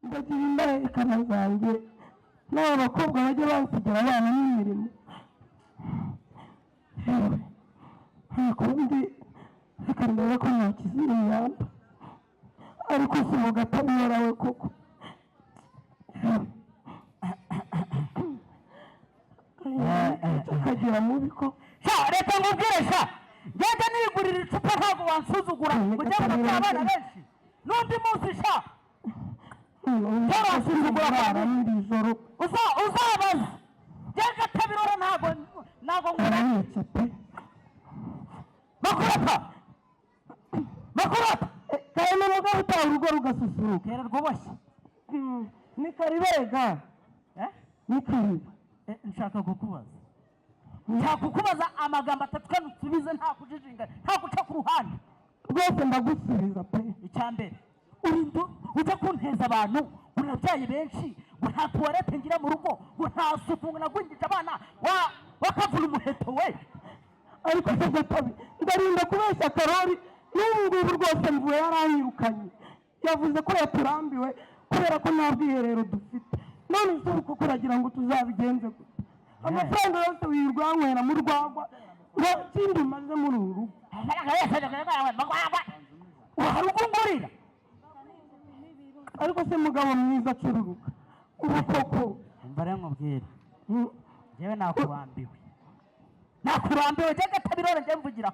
ndagira imbarekana zanjye n'aba bakobwa bajya bansigira abana n'imirimo. Yewe nta kundi reka ndebe ko nakiza iyi myanda, ariko si umugabo atabiyora we koko. akagira mubi ko reka ngubwire sha ngende nigurira icupa ntabwo wansuzugura ujya mu abana benshi n'undi munsi sha ntarasuzugura abana n'iri joro uzabaza ngende atabirora ntabwo nguranye pe makurata kare n'umugabo utaha urugo rugasusuruka kera rwubashye ni karibega ni kariba. nshaka kukubaza amagambo atatu kandi usubize nta kujijinga nta guca ku ruhande rwose ndagusubiza pe. icyambere urinda ujya kunteza abantu urabyaye benshi ngo nta tuwarete ngira mu rugo ngo nta suku ngo nagwingije abana wakavuna umuheto we. ariko se gatabi ndarinda kubeshya Karori n'ubu ngubu rwose mvuye yaranyirukanye, yavuze ko yaturambiwe kubera ko nta bwiherero dufite. none se uko kuragira ngo tuzabigenze gute? amafaranga yose wirwanywera mu rwagwa nta kindi umaze muri uru rugo. warugungurira ariko se mugabo mwiza acururuka ubu koko mbare nkubwire yewe nakurambiwe Gatabirora njye mvugira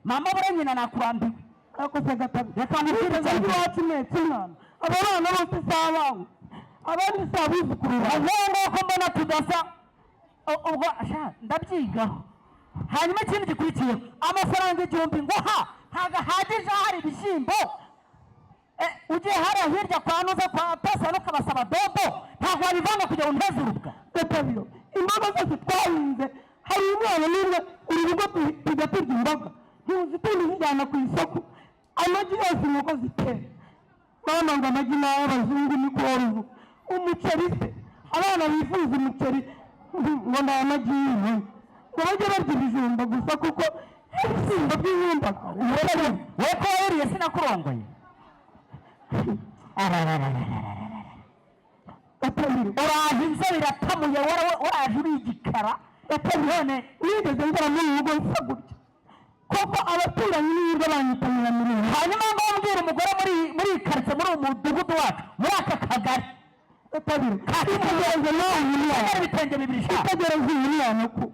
mama bure nyina nakurambiwe. ariko se Gatabi reka ngubwire zanjye iwacu mwese mwana aba bana bose si abawe abandi si abuzukuru bawe ko mbona tudasa ubwo ndabyigaho. hanyuma ikindi gikurikiyeho amafaranga 1000 ngo ntago ahagije hari ibishyimbo ugiye hariya hirya kwa nuza kwa pesa no kabasaba dodo ntago wabivanga kugira ngo nteze urubwa. Gatabiro imboga zose twahinze hari umwana n'umwe uri rugo tujya turya imboga ntuzi tundi zijyana ku isoko. amagi yose inkoko zitera bana ngo amagi ni ay'abazungu ni kuruvu umuceri se abana bifuza umuceri ngo ni amagi y'inka ngo bajye barya ibijumba gusa kuko ibishyimbo by'ibumba we ko wariye sinakurongoye. uraje inzo biratamuye waraje uri igikara none nigeze ngera muri urugo nsa gutya koko abaturanyi n'ibiryo banyitanira muri ubu. hanyuma ngo mbwira umugore muri karitsiye muri uyu mudugudu wacu muri aka kagari itegereze nawe ibitenge bibiri itegereze uyu mwana ko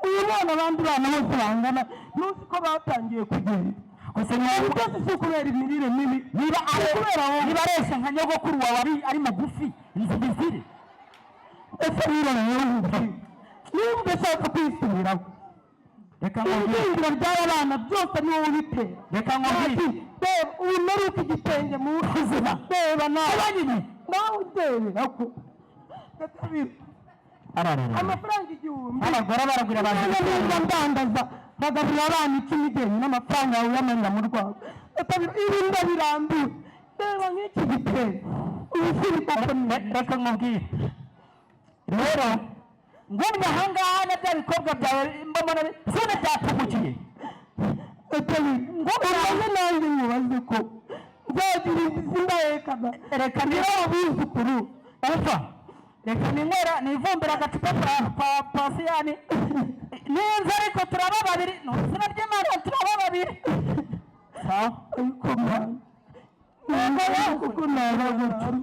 uyu mwana abandi bana bose bangana nuzi ko batangiye kugenda gusa ntabwo byose si ukubera imirire mibi niba aresha nka nyogokuru wawe ari mugufi nzibizire. ese wirana nyir'ubuki niba udashaka kwisubiraho reka ibyiringiro by'abana byose niwo ubitera. reka nkubwire reba uyu meruka igitenge mu buzima reba nawe udebera ko Gatabiro amafaranga 1000 abagore baragura abantu ndandaza bagaburira abana 10 igeni n'amafaranga yawe uyamenya mu rwego. Gatabiro ibi ndabirambiwe reba nk'iki gitenge ubusiri koko reka nkubwire rero ngumye ahangaha na bya bikorwa byawe mbona zone byapfumukiye. umaze nanjye nkubaze ko nzagira izindahekana reka niba abuzukuru reka nivumbira agacupa kwa pasiyani ninza ariko turaba babiri n'izina ry'Imana turaba babiri ariko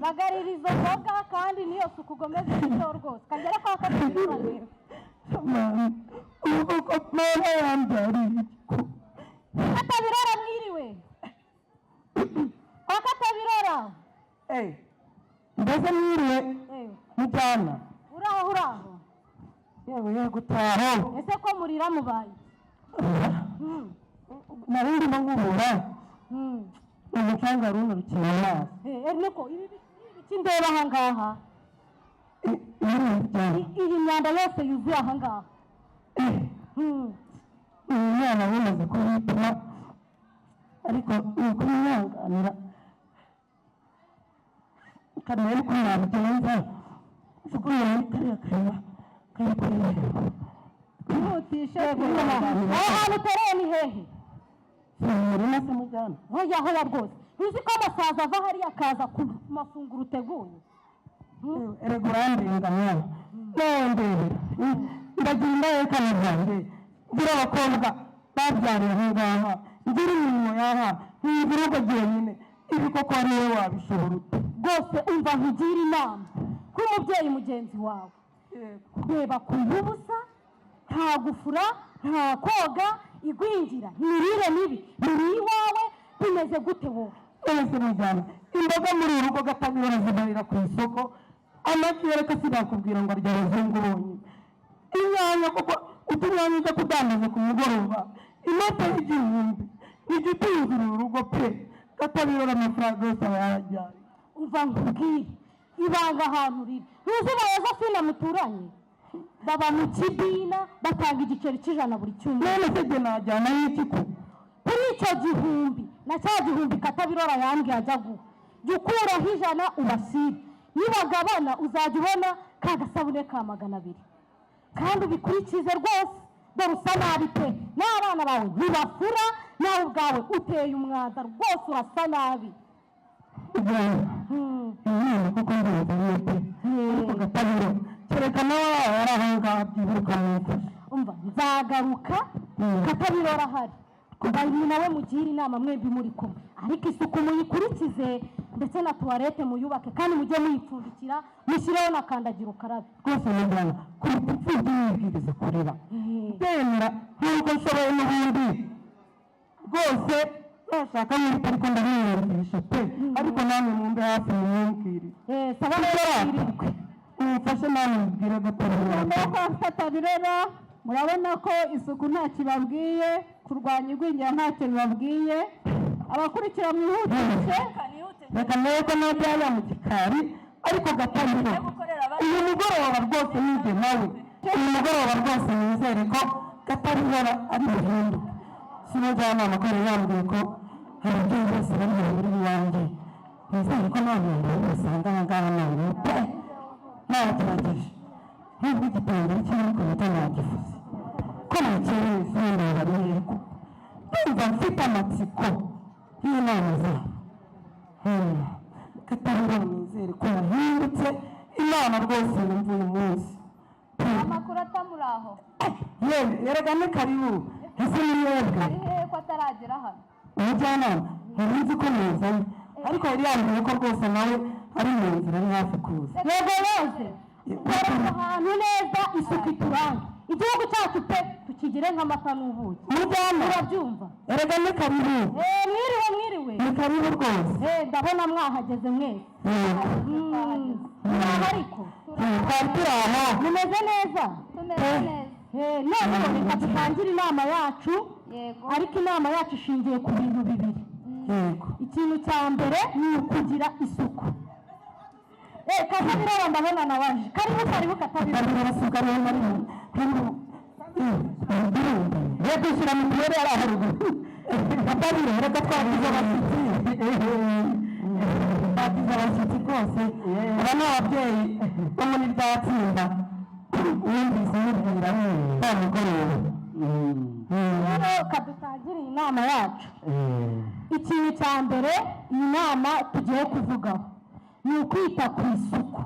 bagarira izo mboga kandi niyo suku ugomeze icyo rwose kagera kwa Katabirora rero ubu ko mwana yambyariye Katabirora mwiriwe kwa Katabirora mbese mwiriwe mujyana uraho yewe gutaha ese ko murira mubaye nari ndimo ngubura umucanga runo rukina amazi niko iki ndeba ahangaha iyi myanda yose yuzuye ahangaha uyu mwana wamaze kubituma ariko ni ukumwihanganira ukamenya uko yabigenza usukuye muri kariya kayira kari kuri hejuru ntutishe aho hantu utereye ni hehe si umurima se mujyana hoya rwose uzi ko amasaza ava hariya akaza ku mafunguro uteguye erega urandinda mwana nondebera ndagira indarekane zanjye ngira abakobwa babyariye aho ngaha ngira imirimo yaha ntigira ugagiye nyine ibi koko ari wowe wabishobora ute rwose umva nkugira inama nk'umubyeyi mugenzi wawe reba ku ubusa nta gufura nta koga igwingira imirire mibi biri iwawe bimeze gute wowe wese mujyana imboga muri uru rugo gatabira zimarira ku isoko amagi yereka sinakubwira ngo arya abazungu bonyine inyanya kuko utunyanya ujya kudandaza ku mugoroba inote y'igihumbi ijya utuyuzura urugo pe gatabira amafaranga yose aba yarajyanye umva nkubwire ibanga ahantu riri ntuzi bayoza fina muturanye baba mu kidina batanga igiceri cy'ijana buri cyumweru none se jye najyana y'iki ko kuri icyo gihumbi na cya gihumbi katabirora yambwiye ajya guha jya ukuraho ijana ubasire nibagabana uzajya ubona ka gasabune ka 200 kandi ubikurikize rwose dore usa nabi pe n'abana bawe ntibafura nawe ubwawe uteye umwanda rwose urasa nabi imana kuko ndabona pe ariko gatabiro kereka nawe wari aho ngaho byibuka mumfashe umva nzagaruka katabirora ahari kubayi nawe mugira inama mwembi muri kumwe ariko isuku muyikurikize ndetse na tuwarete muyubake kandi mujye muyipfundikira mushyireho na kandagira ukarabe rwose mujyana ku rupfubyi mwibwiriza kurera ndemera nk'uko nshoboye n'ubundi rwose nashaka mwita ariko ndamwiyumvisha pe ariko namwe mwumve hafi mumwumvire saba n'irirwe mumfashe namwe mubwire gatabiro mbere ko katabirora murabona ko isuku nta kibabwiye kurwanya igwingira ntacyo bibabwiye abakurikira mwihutishe reka nawe ko najyana mu gikari ariko gatabiro uyu mugoroba rwose nijye nawe uyu mugoroba rwose nizere ko gatabiro ari buhinduke sinajyanama ko yari yambwiye ko ababyeyi bose bari muri iwanjye nizere ko nta muntu usanga aha ngaha nawe pe nagerageje nubwo igitenge kiri ku muto nagifuze ko nakereye sinenda bariyeko ndumva mfite amatsiko y'inama zabo gatabiro nizere ko yahindutse imana rwose yumva uyu munsi amakuru atamuri aho yewe erega ni karibu ese ni mwebwe ari hehe ko ataragera hano umujyanama nari nzi ko muzanye ariko yari yambwiye ko rwose nawe ari mu nzira ari hafi kuza yego yose dore ahantu neza isuku ituranga igihugu cyacu pe tukigire nk'amata n'ubuki umujyanama urabyumva erega ni karibu mwiriwe ni karibu rwose ndabona mwahageze mwese mwaho ariko twari turi aho mumeze neza none reka dutangire inama yacu ariko inama yacu ishingiye ku bintu bibiri ikintu cya mbere ni ukugira isuku katabirora ndabona na waje karibu katabirora isuka rero karibu reka ushyira mu turere ari aho ruguru katabirora reka twagize abashyitsi rwose aba ni ababyeyi bo muri rya tsinda wumvise mubwira wa mugoroba rero kadutangire inama yacu ikintu cya mbere iyi nama tugiye kuvugaho ni ukwita ku isuku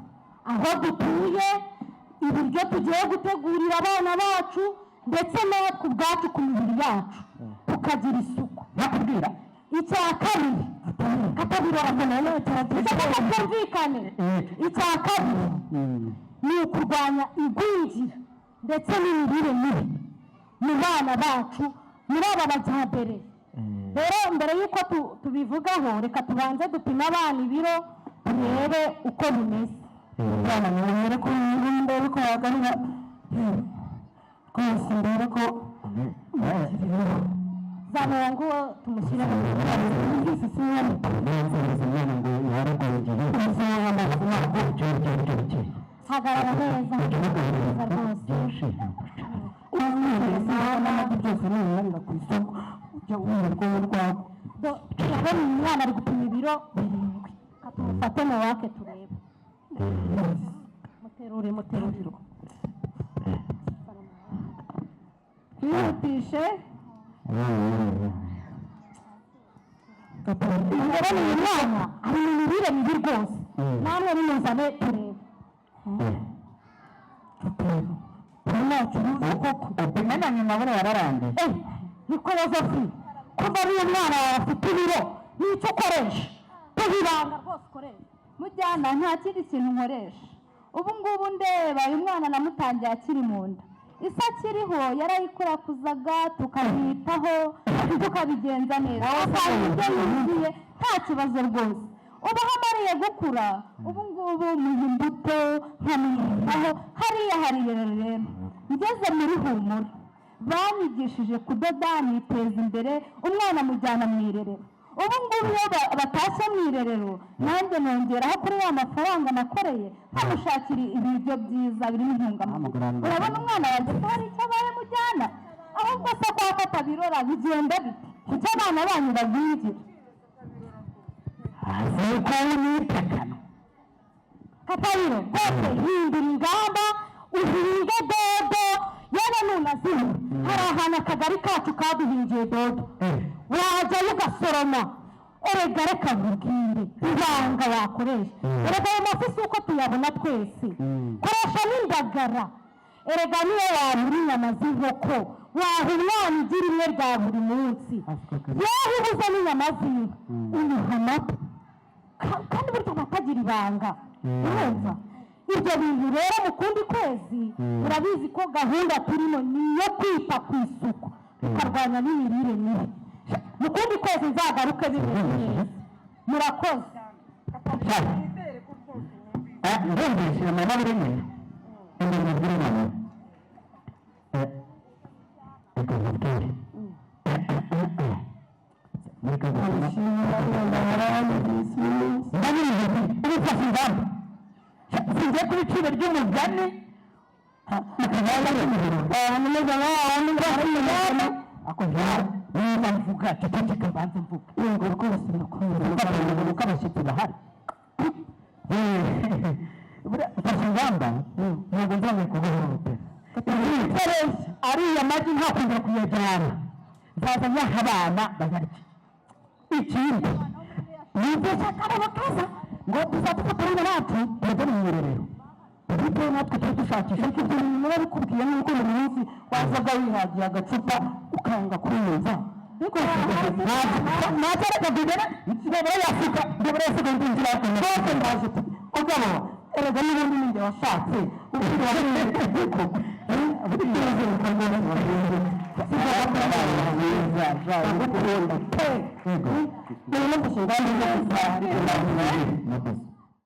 aho dutuye ibiryo tugiye gutegurira abana bacu ndetse natwe ubwacu ku mibiri yacu tukagira isuku nakubwira icya kabiri katabirora cyumvikane icya kabiri ni ukurwanya igwingira ndetse n'imirire mibi mu bana bacu muri aba bajyambere rero mbere y'uko tubivugaho reka tubanze dupime abana ibiro turebe uko bimeze abana mbere ko mbere ko wagarura rwose mbere ko zanongo tumushyire mu byose sinari nzereza umwana ngo yaragwingiye umusaza amazi ntabwo cyo hagarara neza rwose n'amagi byose n'ibinarira ku isoko ujya wirirwa urwago turabona uyu mwana ari gupima ibiro 7 katumufate mu wake turebe muterure yihutishe rero uyu mwana ari mu mirire mibi rwose namwe nimuzane turebe upimena nyuma bure yararangije niko yozefi kuva n'uyu mwana wawe afite ibiro n'icyo ukoresha tubibanga rwose ukoresha mujyana nta kindi kintu nkoresha ubu ngubu ndeba uyu mwana namutangiye akiri mu nda isi akiriho yarayikurakuzaga tukayitaho tukabigenza neza asanga ibyo yuzuye nta kibazo rwose ubu aho amariye gukura ubu ngubu muha imbuto nkamwitaho hariya hari rero ngeze muri humura banyigishije kudoda niteza imbere umwana amujyana mu irerero ubu ngubu iyo batashye mu irerero nanjye nongeraho kuri ya mafaranga nakoreye nkamushakira ibiryo byiza birimo intungamubiri urabona umwana wanjye ko hari icyo abaye mujyana ahubwo se ko afata birora bigenda bite kuko abana banyu babingira aziko nitakana Katariro rwose hindura ingamba uhinge dodo yewe nunazima hari ahantu akagari kacu kaduhingiye dodo wajyayo ugasoroma erega reka nkubwire ibanga wakoresha erega ayo mafi si uko tuyabona twese koresha n'indagara erega niyo wabura inyama z'inkoko waha umwana ugira imwe rya buri munsi yewe ubuze n'inyama z'inka unyuha amata kandi burya batagira ibanga urumva ibyo bintu rero mu kundi kwezi urabizi ko gahunda turimo ni iyo kwita ku isuku tukarwanya n'imirire mibi mu kundi kwezi nzagaruke bimeze neza murakoze ndumvise mama birimo indembe zirimo reka nkubwire ubufasha ingamba singiye ku biciro ry'umugani niba mvuga ceceka mbanze mvuga yego rwose uko abashyitsi bahari ufashe ingamba ntabwo nzongera kuguhohotera ariya magi ntakongera kuyajyana nzaza nyaha abana bayarya ikindi nigisha akarabo keza ngo tuzadufatanya natwe tujye mu irerero bitewe natwe turi dushakisha ariko ibyo bintu biba bikubwiye n'uko buri munsi wazaga wihagiye agacupa ukanga kuriyumva ntagereka dugere ndabura yafurika ndabura yasigaye ndinjira rwose ndaje ugabo erega n'ubundi ninjye washatse ubwira wahiye itegeko buteze ukamubona Yego.